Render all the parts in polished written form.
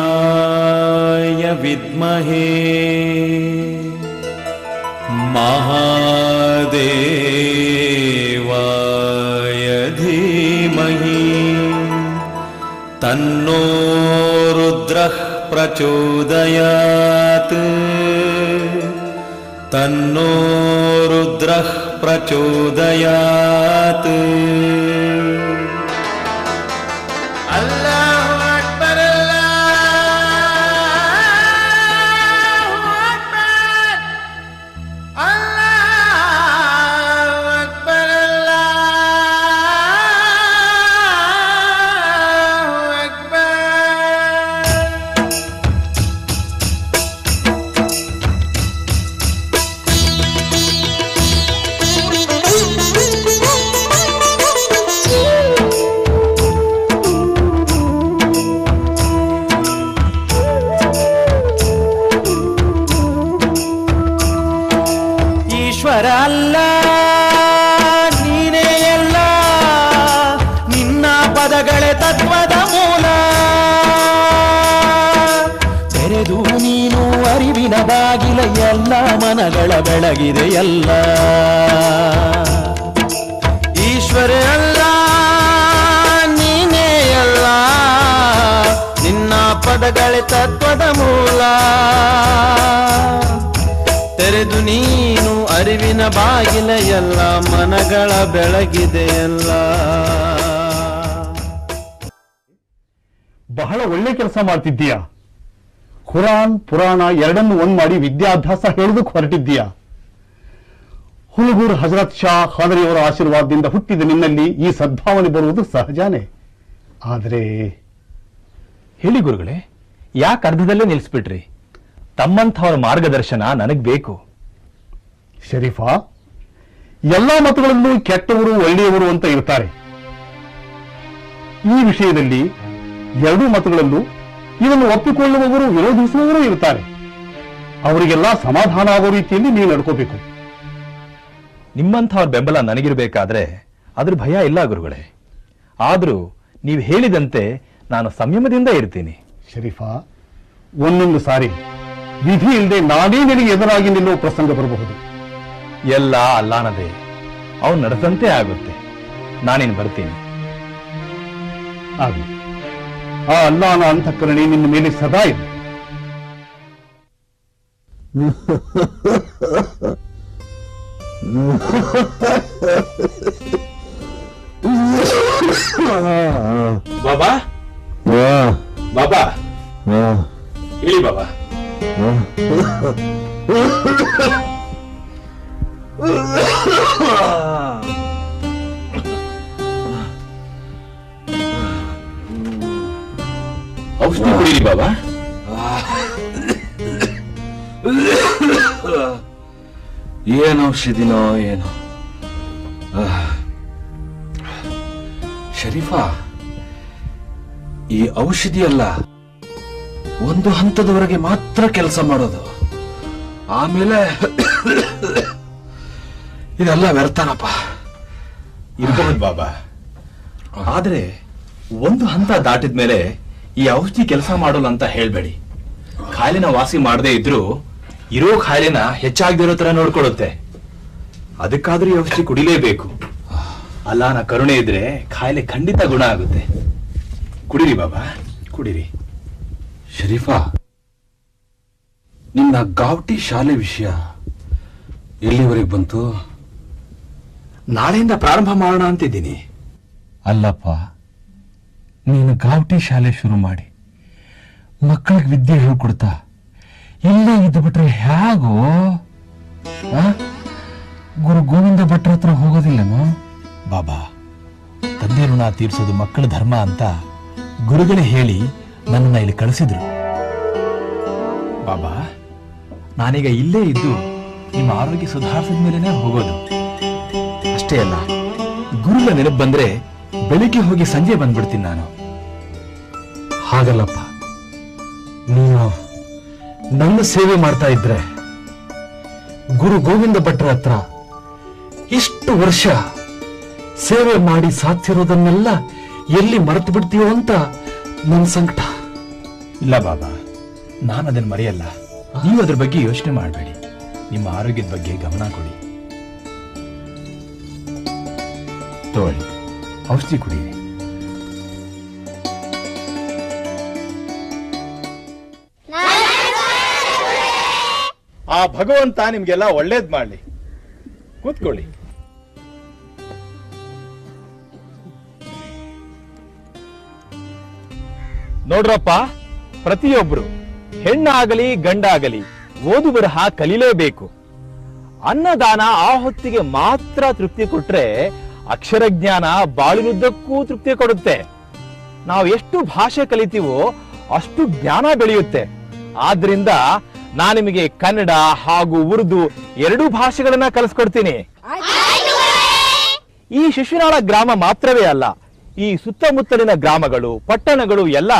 तत्पुरुषाय विद्महे महादेवाय धीमहि तन्नो रुद्रः प्रचोदयात् तन्नो रुद्रः प्रचोदयात्। ಅಲ್ಲ ನೀನೇ ಎಲ್ಲ, ನಿನ್ನ ಪದಗಳೇ ತತ್ವದ ಮೂಲ. ತೆರೆದು ನೀನು ಅರಿವಿನ ಬಾಗಿಲ, ಎಲ್ಲ ಮನಗಳ ಬೆಳಗಿದೆ ಎಲ್ಲ. ಈಶ್ವರ ಅಲ್ಲ ನೀನೇ ಎಲ್ಲ, ನಿನ್ನ ಪದಗಳೇ ತತ್ವದ ಮೂಲ. ತೆರೆದು ನೀನು ಅರಿವಿನ ಬಾಗಿಲ, ಎಲ್ಲ ಮನಗಳ ಬೆಳಗಿದೆ ಎಲ್ಲ. ಬಹಳ ಒಳ್ಳೆ ಕೆಲಸ ಮಾಡ್ತಿದ್ದೀಯ. ಖುರಾನ್ ಪುರಾಣ ಎರಡನ್ನು ಒಂದ್ ಮಾಡಿ ವಿದ್ಯಾಭ್ಯಾಸ ಹೇಳೋದಕ್ಕೆ ಹೊರಟಿದ್ದೀಯ. ಹುಲಗೂರು ಹಜರತ್ ಶಾ ಖಾದರಿಯವರ ಆಶೀರ್ವಾದದಿಂದ ಹುಟ್ಟಿದ ನಿನ್ನಲ್ಲಿ ಈ ಸದ್ಭಾವನೆ ಬರುವುದು ಸಹಜಾನೇ. ಆದರೆ ಹೇಳಿ ಗುರುಗಳೇ, ಯಾಕೆ ಅರ್ಧದಲ್ಲೇ ನಿಲ್ಲಿಸ್ಬಿಟ್ರಿ? ತಮ್ಮಂಥವರ ಮಾರ್ಗದರ್ಶನ ನನಗ್ ಬೇಕು. ಶರೀಫಾ, ಎಲ್ಲಾ ಮತಗಳಲ್ಲೂ ಕೆಟ್ಟವರು ಒಳ್ಳೆಯವರು ಅಂತ ಇರ್ತಾರೆ. ಈ ವಿಷಯದಲ್ಲಿ ಎರಡೂ ಮತಗಳಲ್ಲೂ ಇದನ್ನು ಒಪ್ಪಿಕೊಳ್ಳುವವರು ವಿರೋಧಿಸುವವರು ಇರ್ತಾರೆ. ಅವರಿಗೆಲ್ಲ ಸಮಾಧಾನ ಆಗೋ ರೀತಿಯಲ್ಲಿ ನೀವು ನಡ್ಕೋಬೇಕು. ನಿಮ್ಮಂಥವ್ರ ಬೆಂಬಲ ನನಗಿರ್ಬೇಕಾದ್ರೆ ಅದ್ರ ಭಯ ಇಲ್ಲ ಗುರುಗಳೇ. ಆದ್ರೂ ನೀವು ಹೇಳಿದಂತೆ ನಾನು ಸಂಯಮದಿಂದ ಇರ್ತೀನಿ. ಶರೀಫಾ, ಒಂದೊಂದು ಸಾರಿ ವಿಧಿ ಇಲ್ಲದೆ ನಾನೇ ನಿನಗೆ ಎದುರಾಗಿ ನಿಲ್ಲುವ ಪ್ರಸಂಗ ಬರಬಹುದು. ಎಲ್ಲ ಅಲ್ಲಾನದೇ, ಅವನು ನಡೆದಂತೆ ಆಗುತ್ತೆ. ನಾನೇನು ಬರ್ತೀನಿ. ಆಗಲಿ. ಆ ಅಲ್ಲಾನ ಅಂತಃಕರಣೆ ನಿನ್ನ ಮೇಲೆ ಸದಾ ಇದೆ. ಬಾಬಾ ಬಾಬಾ ಹೇಳಿ ಬಾಬಾ. ಔಷಧಿ ಕುಡೀರಿ ಬಾಬಾ. ಏನು ಔಷಧಿನೋ ಏನೋ. ಶರೀಫಾ, ಈ ಔಷಧಿ ಅಲ್ಲ, ಒಂದು ಹಂತದವರೆಗೆ ಮಾತ್ರ ಕೆಲಸ ಮಾಡೋದು. ಆಮೇಲೆ ಇದೆಲ್ಲ ವ್ಯರ್ಥನಪ್ಪ. ಇರಬಹುದು ಬಾಬಾ, ಆದ್ರೆ ಒಂದು ಹಂತ ದಾಟಿದ ಮೇಲೆ ಈ ಔಷಧಿ ಕೆಲಸ ಮಾಡೋಲ್ಲ ಅಂತ ಹೇಳ್ಬೇಡಿ. ಖಾಯಿಲೆನ ವಾಸಿ ಮಾಡದೇ ಇದ್ರೂ ಇರೋ ಖಾಯಿಲೆನ ಹೆಚ್ಚಾಗದಿರೋ ತರ ನೋಡ್ಕೊಳ್ಳುತ್ತೆ. ಅದಕ್ಕಾದ್ರೂ ಈ ಔಷಧಿ ಕುಡಿಲೇಬೇಕು. ಅಲ್ಲಾನ ಕರುಣೆ ಇದ್ರೆ ಖಾಯಿಲೆ ಖಂಡಿತ ಗುಣ ಆಗುತ್ತೆ. ಕುಡಿರಿ ಬಾಬಾ, ಕುಡಿರಿ. ಶರೀಫಾ, ನಿನ್ನ ಗಾವಟಿ ಶಾಲೆ ವಿಷಯ ಎಲ್ಲಿವರೆಗೆ ಬಂತು? ನಾಳೆಯಿಂದ ಪ್ರಾರಂಭ ಮಾಡೋಣ ಅಂತಿದ್ದೀನಿ. ಅಲ್ಲಪ್ಪ, ನೀನು ಗಾವಟಿ ಶಾಲೆ ಶುರು ಮಾಡಿ ಮಕ್ಕಳಿಗೆ ವಿದ್ಯೆ ಹೇಳ್ಕೊಡ್ತಾ ಇಲ್ಲೇ ಇದ್ದು ಬಿಟ್ರೆ ಹೇಗೋ? ಗುರು ಗೋವಿಂದ ಭಟ್ರ ಹತ್ರ ಹೋಗೋದಿಲ್ಲನೋ? ಬಾಬಾ, ತಂದೆ ಋಣ ತೀರ್ಸೋದು ಮಕ್ಕಳ ಧರ್ಮ ಅಂತ ಗುರುಗಳೇ ಹೇಳಿ ನನ್ನನ್ನ ಇಲ್ಲಿ ಕಳಿಸಿದ್ರು. ಬಾಬಾ, ನಾನೀಗ ಇಲ್ಲೇ ಇದ್ದು ನಿಮ್ಮ ಆರೋಗ್ಯ ಸುಧಾರಿಸಿದ ಮೇಲೆನೆ ಹೋಗೋದು. ಅಷ್ಟೇ ಅಲ್ಲ, ಗುರುಗಳ ನೆನಪು ಬಂದ್ರೆ ಬೆಳಿಗ್ಗೆ ಹೋಗಿ ಸಂಜೆ ಬಂದ್ಬಿಡ್ತೀನಿ ನಾನು. ಹಾಗಲ್ಲಪ್ಪ, ನನ್ನ ಸೇವೆ ಮಾಡ್ತಾ ಇದ್ರೆ ಗುರು ಗೋವಿಂದ ಭಟ್ರ ಹತ್ರ ಇಷ್ಟು ವರ್ಷ ಸೇವೆ ಮಾಡಿ ಸಾಧಿಸಿರೋದನ್ನೆಲ್ಲ ಎಲ್ಲಿ ಮರೆತು ಬಿಡ್ತೀಯೋ ಅಂತ ನನ್ನ ಸಂಕಟ. ಇಲ್ಲ ಬಾಬಾ, ನಾನು ಅದನ್ನ ಮರೆಯಲ್ಲ. ನೀವು ಅದ್ರ ಬಗ್ಗೆ ಯೋಚನೆ ಮಾಡಬೇಡಿ. ನಿಮ್ಮ ಆರೋಗ್ಯದ ಬಗ್ಗೆ ಗಮನ ಕೊಡಿ. ತಗೊಳ್ಳಿ, ಔಷಧಿ ಕುಡಿಯಿರಿ. ಆ ಭಗವಂತ ನಿಮ್ಗೆಲ್ಲ ಒಳ್ಳೇದ್ ಮಾಡ್ಲಿ. ಕೂತ್ಕೊಳ್ಳಿ. ನೋಡ್ರಪ್ಪ, ಪ್ರತಿಯೊಬ್ರು ಹೆಣ್ಣಾಗಲಿ ಗಂಡಾಗಲಿ ಓದು ಬರಹ ಕಲೀಲೇಬೇಕು. ಅನ್ನದಾನ ಆ ಹೊತ್ತಿಗೆ ಮಾತ್ರ ತೃಪ್ತಿ ಕೊಟ್ರೆ ಅಕ್ಷರ ಜ್ಞಾನ ಬಾಳಿನುದ್ದಕ್ಕೂ ತೃಪ್ತಿ ಕೊಡುತ್ತೆ. ನಾವು ಎಷ್ಟು ಭಾಷೆ ಕಲಿತೀವೋ ಅಷ್ಟು ಜ್ಞಾನ ಬೆಳೆಯುತ್ತೆ. ಆದ್ರಿಂದ ನಾನು ನಿಮಗೆ ಕನ್ನಡ ಹಾಗೂ ಉರ್ದು 2 ಭಾಷೆಗಳನ್ನ ಕಲಿಸ್ಕೊಡ್ತೀನಿ. ಈ ಶಿಶುನಾಳ ಗ್ರಾಮ ಮಾತ್ರವೇ ಅಲ್ಲ, ಈ ಸುತ್ತಮುತ್ತಲಿನ ಗ್ರಾಮಗಳು, ಪಟ್ಟಣಗಳು ಎಲ್ಲ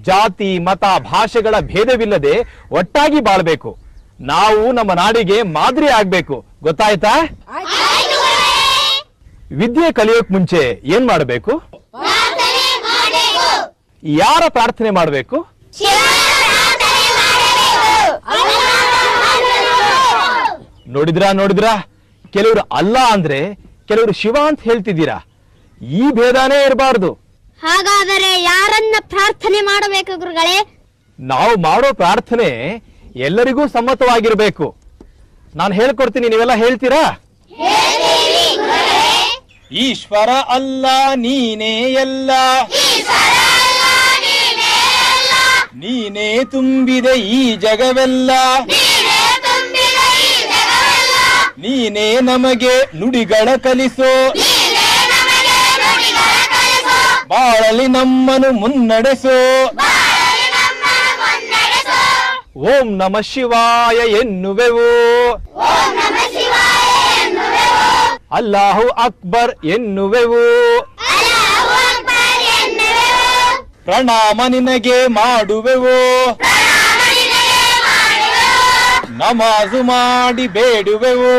ಜಾತಿ, ಮತ, ಭಾಷೆಗಳ ಭೇದವಿಲ್ಲದೆ ಒಟ್ಟಾಗಿ ಬಾಳ್ಬೇಕು. ನಾವು ನಮ್ಮ ನಾಡಿಗೆ ಮಾದರಿ ಆಗ್ಬೇಕು. ಗೊತ್ತಾಯ್ತಾ? ವಿದ್ಯೆ ಕಲಿಯೋಕ್ ಮುಂಚೆ ಏನ್ ಮಾಡಬೇಕು? ಯಾರ ಪ್ರಾರ್ಥನೆ ಮಾಡಬೇಕು? ನೋಡಿದ್ರಾ, ಕೆಲವರು ಅಲ್ಲ ಅಂದ್ರೆ ಕೆಲವರು ಶಿವ ಅಂತ ಹೇಳ್ತಿದ್ದೀರಾ. ಈ ಭೇದಾನೇ ಇರಬಾರ್ದು. ಹಾಗಾದರೆ ಯಾರನ್ನ ಪ್ರಾರ್ಥನೆ ಮಾಡಬೇಕು ಗುರುಗಳೇ? ನಾವು ಮಾಡೋ ಪ್ರಾರ್ಥನೆ ಎಲ್ಲರಿಗೂ ಸಮ್ಮತವಾಗಿರ್ಬೇಕು. ನಾನು ಹೇಳ್ಕೊಡ್ತೀನಿ, ನೀವೆಲ್ಲ ಹೇಳ್ತೀರಾ? ಈಶ್ವರ ಅಲ್ಲ ನೀನೇ ಎಲ್ಲ, ನೀನೇ ತುಂಬಿದೆ ಈ ಜಗವೆಲ್ಲ, ನೀನೇ ನಮಗೆ ನುಡಿಗಳ ಕಲಿಸೋ, ಬಾಳಲಿ ನಮ್ಮನ್ನು ಮುನ್ನಡೆಸೋ. ಓಂ ನಮ ಶಿವಾಯ ಎನ್ನುವೆವು, ಅಲ್ಲಾಹು ಅಕ್ಬರ್ ಎನ್ನುವೆವು, ಪ್ರಣಾಮ ನಿನಗೆ ಮಾಡುವೆವು, ನಮಾಜು ಮಾಡಿ ಬೇಡುವೆವು.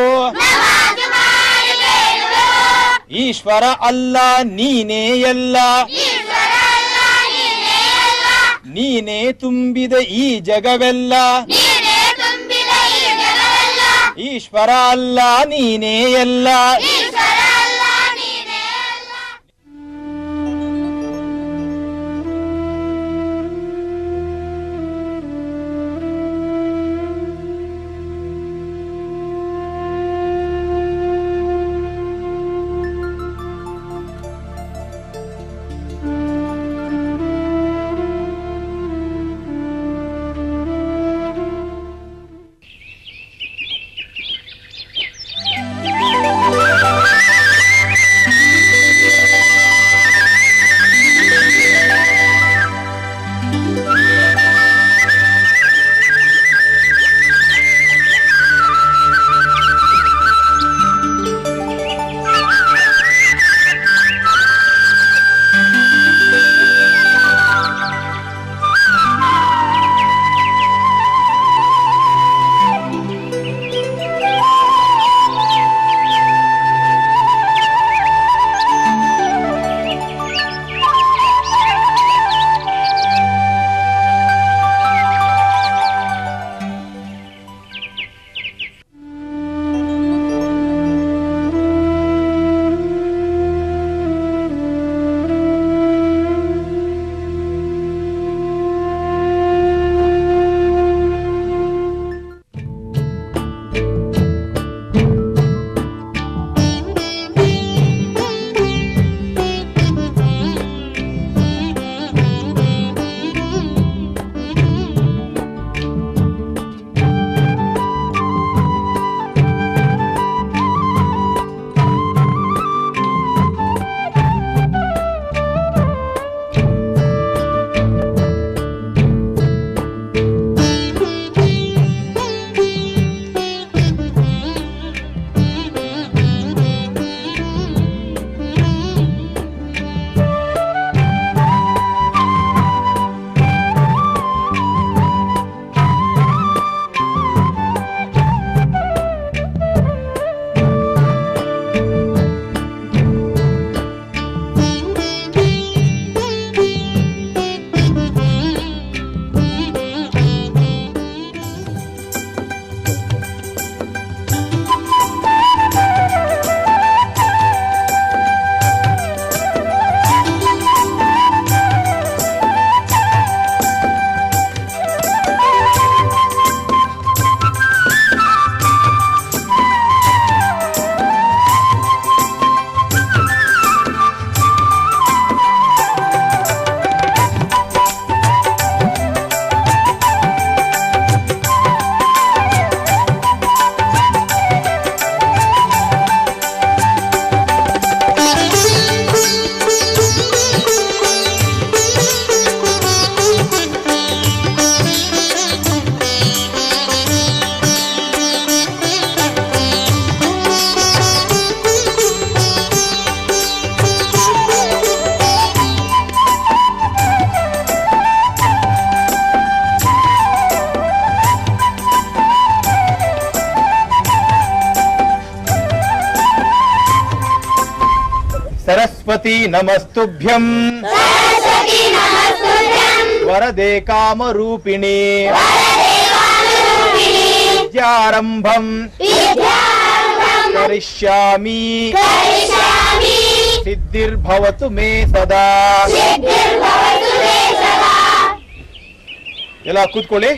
ಈಶ್ವರ ಅಲ್ಲ ನೀನೇ ಎಲ್ಲ, ನೀನೇ ತುಂಬಿದ ಈ ಜಗವೆಲ್ಲ, ಈಶ್ವರ ಅಲ್ಲ ನೀನೇ ಎಲ್ಲ. ಸರಸ್ವತಿ ನಮಸ್ತುಭ್ಯಂ ವರದೆ ಕಾಮರೂಪಿಣಿ ವಿದ್ಯಾರಂಭಂ ಕರಿಷ್ಯಾಮಿ ಸಿದ್ಧಿರ್ಭವತು ಮೇ ಸದಾ. ಎಲ್ಲ ಕೂತ್ಕೊಳ್ಳಿ.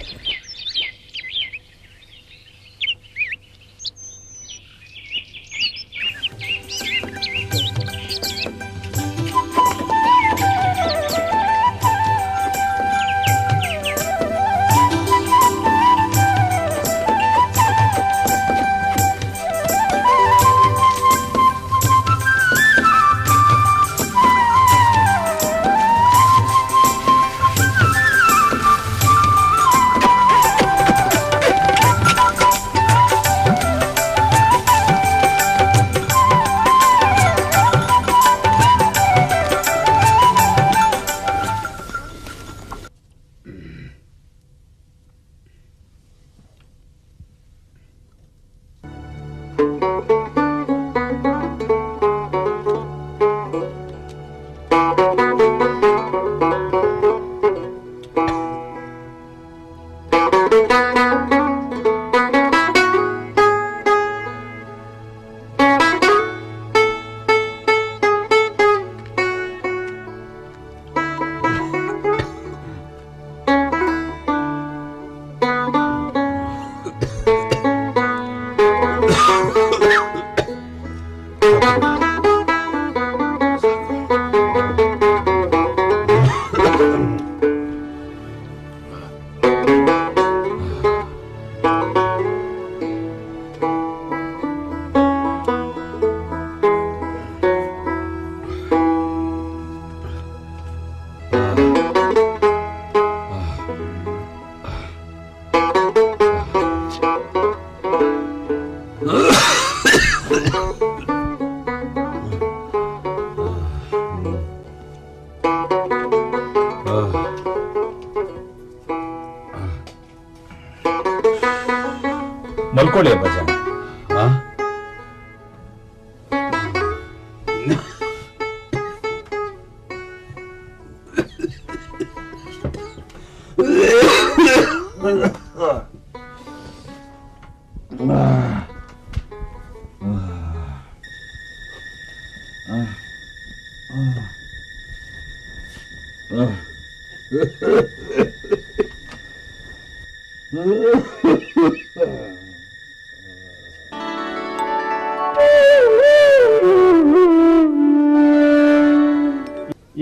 ಮಲ್ಕೊಳ್ಳಿ ಅಬ್ಬಾಜ.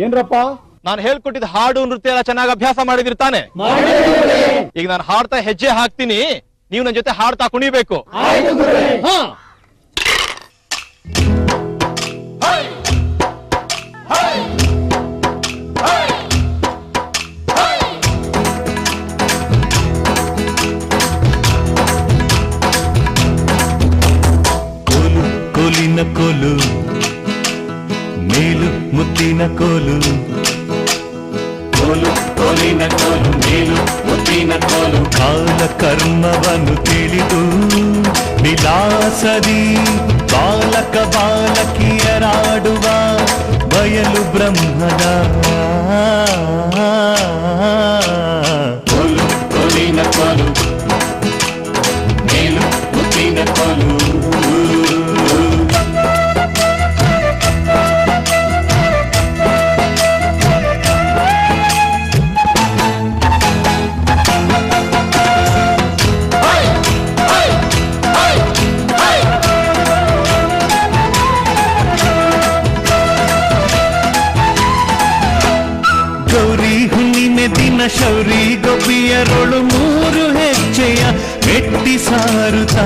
ಏನ್ರಪ್ಪ, ನಾನು ಹೇಳ್ಕೊಟ್ಟಿದ್ದ ಹಾಡು ನೃತ್ಯ ಎಲ್ಲ ಚೆನ್ನಾಗಿ ಅಭ್ಯಾಸ ಮಾಡಿದಿರ್ತಾನೆ. ಈಗ ನಾನು ಹಾಡ್ತಾ ಹೆಜ್ಜೆ ಹಾಕ್ತೀನಿ, ನೀವು ನನ್ನ ಜೊತೆ ಹಾಡ್ತಾ ಕುಣಿಬೇಕು. ಕೋಲಿನ ಕೋಲು ಮೇಲು ಮುತ್ತಿನ ಕೋಲು, ಕೋಲು ಕೋಲಿನ ಕೋಲು ಮೇಲು ಮುತ್ತಿನ ಕೋಲು. ಕಾಲ ಕರ್ಮವನ್ನು ತಿಳಿದು ವಿಲಾಸದಿ ಬಾಲಕ ಬಾಲಕಿಯರಾಡುವ ಬಯಲು ಬ್ರಹ್ಮದ ಕೋಲು ಕೋಲಿನ ಕೋಲು ಮೇಲು ಮುತ್ತಿನ ಕೋಲು. ದಿನ ಶೌರಿ ಗೋಪಿಯರೊಳು ಮೂರು ಹೆಜ್ಜೆಯ ಮೆಟ್ಟಿ ಸಾರುತ್ತಾ,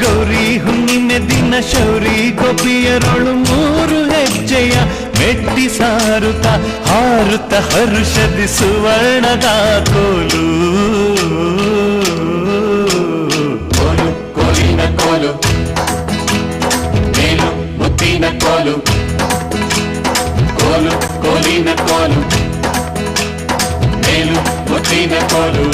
ಗೌರಿ ಹುಣ್ಣಿಮೆ ದಿನ ಶೌರಿ ಗೋಪಿಯರೊಳು ಮೂರು ಹೆಜ್ಜೆಯ ಮೆಟ್ಟಿ ಸಾರುತ್ತಾ, ಹಾರುತ್ತ ಹರ್ಷದಿ ಸುವರ್ಣದ ಕೋಲು, ಕೋಲು ಕೋಲಿನ ಕೋಲು ಮೇಲು ಮುತ್ತಿನ ಕೋಲು, ಕೋಲು ಕೋಲಿನ ಕೋಲು ಮೇಲು ಮುತ್ತಿನ ಕೋಲು.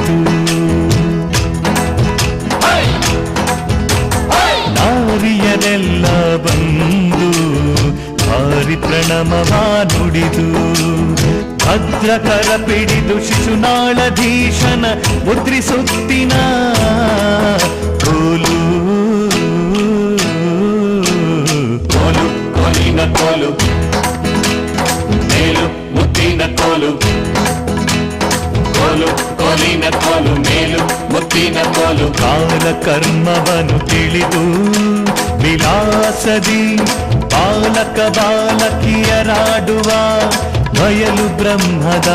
ನುಡಿದು ನಾರಿಯರೆಲ್ಲ ಬಂದು ಭಾರಿ ಪ್ರಣಮವ ನುಡಿದು ಭದ್ರಕರ ಪಿಡಿದು ಶಿಶುನಾಳಧೀಶನ ಮುದ್ರಿಸುತ್ತಿನ ಕೋಲು ಕೋಲು ಕೋಲಿನ ಕೋಲು ಮೇಲು ಮುತ್ತಿನ ಕೋಲು ಕೋಲು ಕೋಲಿನ ಕೋಲು ಮೇಲು ಮುತ್ತಿನ ಕೋಲು ಕಾಲ ಕರ್ಮವನ್ನು ತಿಳಿದು ವಿಲಾಸದಿ ಬಾಲಕ ಬಾಲಕಿಯರಾಡುವ ಬಯಲು ಬ್ರಹ್ಮದ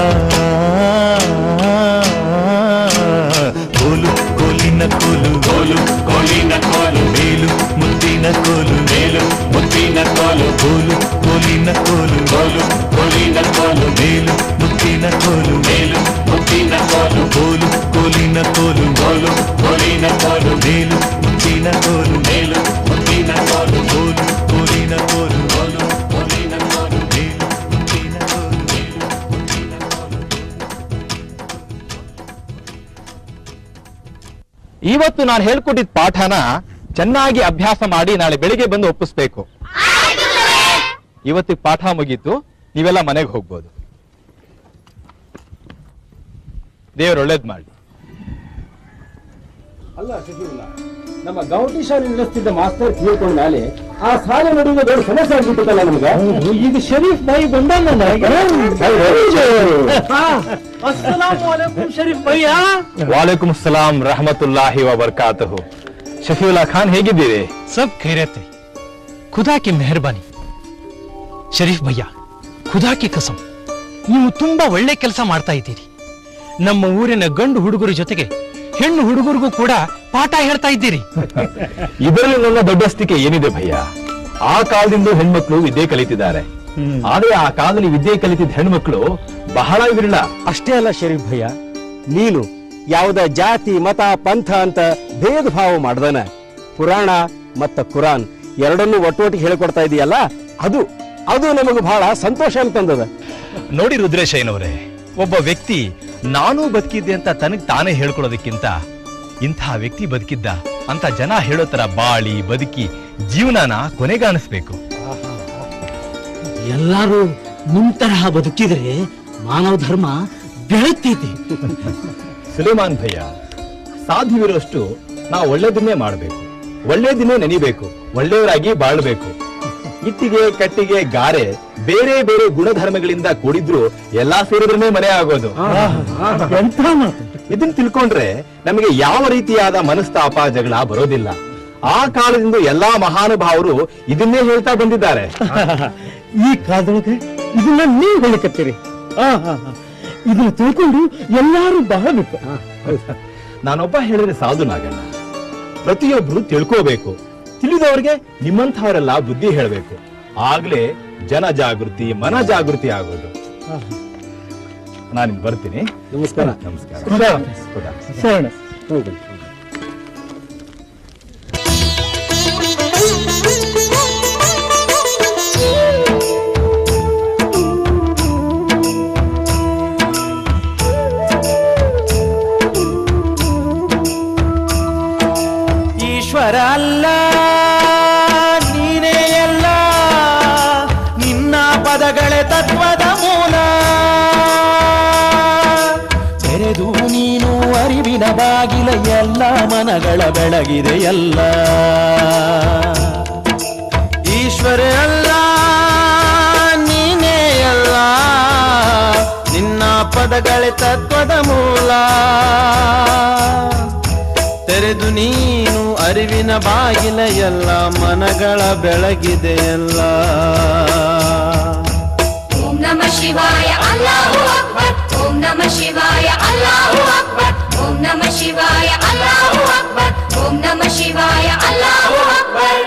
ಕೋಲು ಕೋಲಿನ ಕೋಲು ಕೋಲು ಕೋಲಿನ ಕೋಲು ಮೇಲು ಮುತ್ತಿನ ಕೋಲು ಮೇಲು ಮುತ್ತಿನ ಕೋಲು ಕೋಲು ಕೋಲಿನ ಕೋಲು ಕೋಲು ಕೋಲಿನ ಕೋಲು ಮೇಲು ಮುತ್ತಿನ ಕೋಲು ಮೇಲು ಮುತ್ತಿನ ಕೋಲು ಕೋಲು ಕೋಲಿನ ಕೋಲು ಕೋಲು ಕೋಲಿನ ಕೋಲು ಮೇಲು ಮುತ್ತಿನ ಕೋಲು ಮೇಲು ಮುತ್ತಿನ ಕೋಲು ಕೋಲು ಕೋಲಿನ ಕೋಲು ಕೋಲು ಕೋಲಿನ ಕೋಲು ಮೇಲು ಮುತ್ತಿನ ಕೋಲು ಮೇಲು ಮುತ್ತಿನ ಕೋಲು. ಇವತ್ತು ನಾನು ಹೇಳ್ಕೊಟ್ಟಿದ್ದ ಪಾಠನ ಚೆನ್ನಾಗಿ ಅಭ್ಯಾಸ ಮಾಡಿ ನಾಳೆ ಬೆಳಿಗ್ಗೆ ಬಂದು ಒಪ್ಪಿಸ್ಬೇಕು. ಇವತ್ತಿಗೆ ಪಾಠ ಮುಗೀತು, ನೀವೆಲ್ಲ ಮನೆಗೆ ಹೋಗ್ಬೋದು. ದೇವ್ರು ಒಳ್ಳೇದ್ ಮಾಡಿ. ಅಲ್ಲ ಶಶಿವಲ್ಲ, ನಮ್ಮ ಗೌಟಿ ಶಾಲೆ ನಡೆಸ್ತಿದ್ದ ಮಾಸ್ತರ್ ತೀರ್ಕೊಂಡ ಮೇಲೆ ಆ ಶಾಲೆ ನಡುವೆ ದೊಡ್ಡ ಸಮಸ್ಯೆ ಆಗ್ಬಿಟ್ಟಿದ್ದಲ್ಲ ನಮ್ಗೆ. ಈಗ ಶರೀಫ್ ಬಾಯಿ ಬಂದ ಶರೀಫ್ ಭಯ್ಯ. ವಾಲೇಕುಮ್ ಸಲಾಂ रहमतुल्लाहि व बरकातहू. शफीउल्ला खान ಹೇಗಿದ್ದೀರಿ? सब खैरियत है, खुदा की मेहरबानी. ಶರೀಫ್ ಭಯ್ಯ, ಖುದಾ ಕಿ ಕಸಂ, ನೀವು ತುಂಬಾ ಒಳ್ಳೆ ಕೆಲಸ ಮಾಡ್ತಾ ಇದ್ದೀರಿ. ನಮ್ಮ ಊರಿನ ಗಂಡು ಹುಡುಗರ ಜೊತೆಗೆ ಹೆಣ್ಣು ಹುಡುಗರಿಗೂ ಕೂಡ ಪಾಠ ಹೇಳ್ತಾ ಇದ್ದೀರಿ. ಇದರಲ್ಲಿ ನನ್ನ ದೊಡ್ಡಸ್ತಿಕೆ ಏನಿದೆ ಭಯ್ಯ? ಆ ಕಾಲದಿಂದ ಹೆಣ್ಮಕ್ಳು ವಿದ್ಯೆ ಕಲಿತಿದ್ದಾರೆ. ಆದ್ರೆ ಆ ಕಾಲದಲ್ಲಿ ವಿದ್ಯೆ ಕಲಿತಿದ್ದ ಹೆಣ್ಮಕ್ಳು ಬಹಳ ವಿರಳ. ಅಷ್ಟೇ ಅಲ್ಲ ಶರೀಫ್ ಭಯ್ಯ, ನೀನು ಯಾವುದ ಜಾತಿ ಮತ ಪಂಥ ಅಂತ ಭೇದ ಭಾವ ಮಾಡ್ದನ ಪುರಾಣ ಮತ್ತ ಕುರಾನ್ ಎರಡನ್ನೂ ಒಟ್ಟೊಟ್ಟಿಗೆ ಹೇಳ್ಕೊಡ್ತಾ ಇದೀಯಲ್ಲ, ಅದು ಅದು ನಮಗೆ ಬಹಳ ಸಂತೋಷ ಅಂತಂದದ. ನೋಡಿ ರುದ್ರೇಶಯ್ಯನವರೇ, ಒಬ್ಬ ವ್ಯಕ್ತಿ ನಾನೂ ಬದುಕಿದ್ದೆ ಅಂತ ತನಗ್ ತಾನೇ ಹೇಳ್ಕೊಳ್ಳೋದಕ್ಕಿಂತ ಇಂಥ ವ್ಯಕ್ತಿ ಬದುಕಿದ್ದ ಅಂತ ಜನ ಹೇಳೋ ತರ ಬಾಳಿ ಬದುಕಿ ಜೀವನನ ಕೊನೆಗಾಣಿಸ್ಬೇಕು. ಎಲ್ಲರೂ ನಿಮ್ ತರಹ ಬದುಕಿದ್ರೆ ಮಾನವ ಧರ್ಮ ಬೆಳೆತೈತಿ. ಸುಲೇಮಾನ್ ಭಯ್ಯ, ಸಾಧ್ಯವಿರೋಷ್ಟು ನಾವು ಒಳ್ಳೇದನ್ನೇ ಮಾಡಬೇಕು, ಒಳ್ಳೇದನ್ನೇ ನೆನಿಬೇಕು, ಒಳ್ಳೆಯವರಾಗಿ ಬಾಳ್ಬೇಕು. ಇಟ್ಟಿಗೆ ಕಟ್ಟಿಗೆ ಗಾರೆ ಬೇರೆ ಬೇರೆ ಗುಣಧರ್ಮಗಳಿಂದ ಕೂಡಿದ್ರು ಎಲ್ಲಾ ಸೇರಿದ್ರೇ ಮನೆ ಆಗೋದು. ಇದನ್ನ ತಿಳ್ಕೊಂಡ್ರೆ ನಮಗೆ ಯಾವ ರೀತಿಯಾದ ಮನಸ್ತಾಪ ಜಗಳ ಬರೋದಿಲ್ಲ. ಆ ಕಾಲದಿಂದ ಎಲ್ಲಾ ಮಹಾನುಭಾವರು ಇದನ್ನೇ ಹೇಳ್ತಾ ಬಂದಿದ್ದಾರೆ. ಈ ಕಾಲದೊಳಗೆ ಇದನ್ನ ನೀವು ಹೇಳಿಕತ್ತೀರಿ. ಇದನ್ನ ತಿಳ್ಕೊಂಡು ಎಲ್ಲಾರು ಬಹಳಬೇಕು. ನಾನೊಬ್ಬ ಹೇಳಿದ್ರೆ ಸಾಧು ನಾಗಣ್ಣ, ಪ್ರತಿಯೊಬ್ರು ತಿಳ್ಕೋಬೇಕು. ತಿಳಿದವ್ರಿಗೆ ನಿಮ್ಮಂಥವರೆಲ್ಲ ಬುದ್ಧಿ ಹೇಳಬೇಕು. ಆಗ್ಲೇ ಜನ ಜಾಗೃತಿ ಮನ ಜಾಗೃತಿ ಆಗೋದು. ನಾನು ಬರ್ತೀನಿ. ನಮಸ್ಕಾರ. ನಮಸ್ಕಾರ. ಶರಣ. ಹೋಗಿ. ಈಶ್ವರ ಅಲ್ಲ ನೀನೇ ಎಲ್ಲ, ನಿನ್ನ ಪದಗಳೇ ತತ್ವದ ಮೂಲ. ತೆರೆದು ನೀನು ಅರಿವಿನ ಬಾಗಿಲ, ಎಲ್ಲ ಮನಗಳ ಬೆಳಗಿದೆ ಎಲ್ಲ. ಈಶ್ವರ ಅಲ್ಲ ನೀನೇ ಎಲ್ಲ, ನಿನ್ನ ಪದಗಳೇ ತತ್ವದ ಮೂಲ. ತೆರೆದು ನೀನು ಅರಿವಿನ ಬಾಗಿಲ, ಎಲ್ಲ ಮನಗಳ ಬೆಳಗಿದೆ ಎಲ್ಲ. ಓಂ ನಮಃ ಶಿವಾಯ ಅಲ್ಲಾಹು ಅಕ್ಬರ್, ಓಂ ನಮಃ ಶಿವಾಯ ಅಲ್ಲಾಹು ಅಕ್ಬರ್, ಓಂ ನಮಃ ಶಿವಾಯ ಅಲ್ಲಾಹು ಅಕ್ಬರ್, ಓಂ ನಮಃ ಶಿವಾಯ ಅಲ್ಲಾಹು ಅಕ್ಬರ್.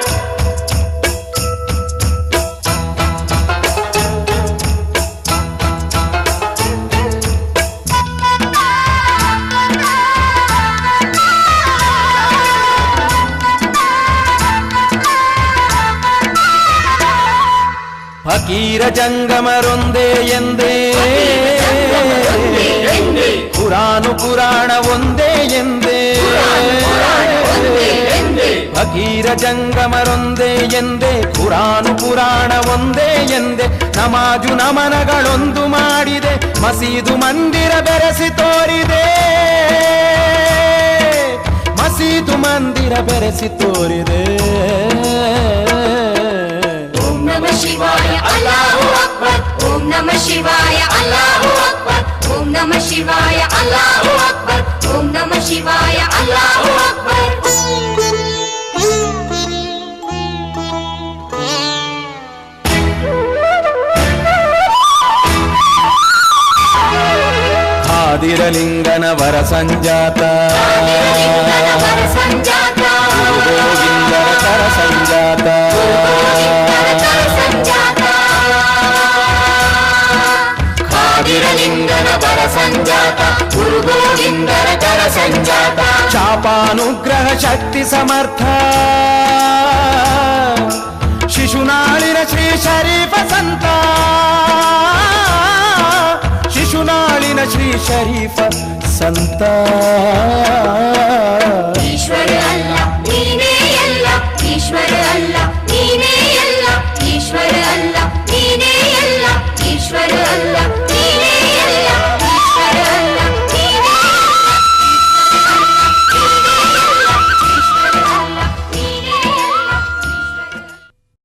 ಫಕೀರ ಜಂಗಮರೊಂದೇ ಎಂದೇ ಕುರಾನು ಪುರಾಣ ಒಂದೇ ಎಂದೇ ಫಕೀರ ಜಂಗಮರೊಂದೇ ಎಂದೇ ಕುರಾನು ಪುರಾಣ ಒಂದೇ ಎಂದೇ ನಮಾಜು ನಮನಗಳೊಂದು ಮಾಡಿದೆ ಮಸೀದು ಮಂದಿರ ಬೆರೆಸಿ ತೋರಿದೆ ಮಸೀದು ಮಂದಿರ ಬೆರೆಸಿ ತೋರಿದೆ ಓಂ ನಮಃ ಶಿವಾಯ ಅಲ್ಲಾಹು ಅಕ್ಬರ್ ಓಂ ನಮಃ ಶಿವಾಯ ಅಲ್ಲಾಹು ಅಕ್ಬರ್ ಓಂ ನಮಃ ಶಿವಾಯ ಅಲ್ಲಾಹು ಅಕ್ಬರ್ ಓಂ ನಮಃ ಶಿವಾಯ ಅಲ್ಲಾಹು ಅಕ್ಬರ್ ಆದಿರಲಿಂಗನ ವರ ಸಂಜಾತ ಗೋವಿಂದರ ಕರ ಸಂಜಾತ ಆದಿರಲಿಂಗನ ವರ ಸಂಜಾತ ಗುರು ಗೋವಿಂದರ ಕರ ಸಂಜಾತ ಶಾಪಾನುಗ್ರಹ ಶಕ್ತಿ ಸಮರ್ಥ ಶಿಶುನಾಳಿನ ಶ್ರೀ ಶರೀಫ ಸಂತ ಶಿಶುನಾಳಿನ ಶ್ರೀ ಶರೀಫ ಸಂತ